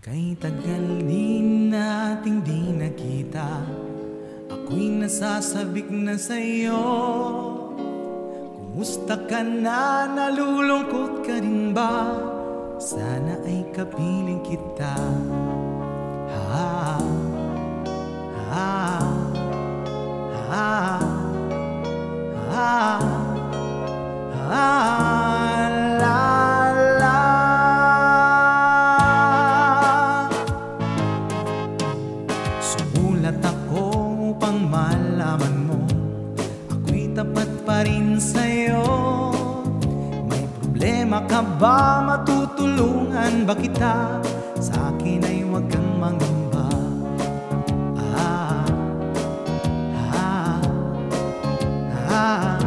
Kay tagal din nating di nakita, ako'y nasasabik na sa'yo. Kumusta ka na? Nalulungkot ka rin ba? Sana ay kapiling kita. Ha, ha, ha, ha, ha, la, la. Sumulat ako upang malaman mo ako'y tapat pa rin sa'yo. May problema ka ba? Matutulungan ba kita? Sa akin ay huwag kang mangamba. Ah, ah, ah,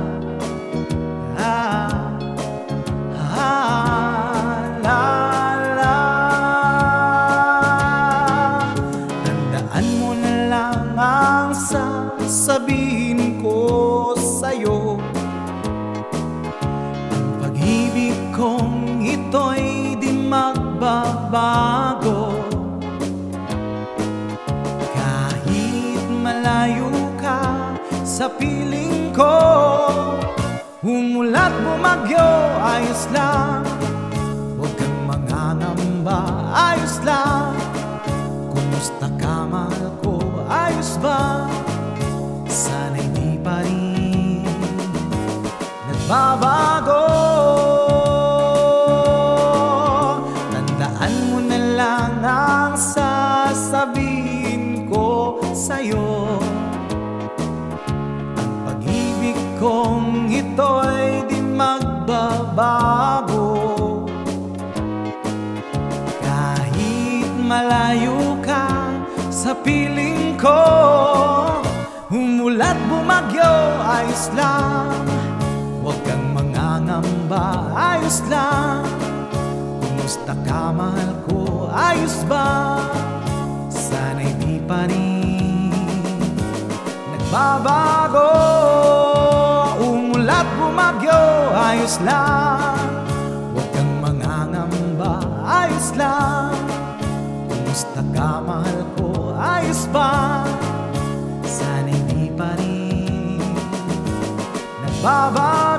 ah, ah, la, la. Tandaan mo na lang ang sasabihin ko sa'yo. Ang pag-ibig kong ito'y di magbabago. Kahit malayo ka sa piling ko, umulat bumagyo, ayos lang. Huwag kang mangangamba, ayos lang. Kumusta ka, mahal ko, ayos ba? Sana'y di pa rin nagbabago. Tandaan mo na lang ang sasabihin ko sa'yo. Ang pag-ibig kong ito'y di magbabago. Kahit malayo ka sa piling ko, umulat bumagyo, ayos lang. Huwag kang mangangamba, ayos lang. Kumusta ka, mahal ko, ayos ba? Sana'y di pa rin nagbabago. Umulat bumagyo, ayos lang. Huwag kang mangangamba, ayos lang. Kumusta ka, mahal ko, ayos ba? Sana'y di pa rin nagbabago.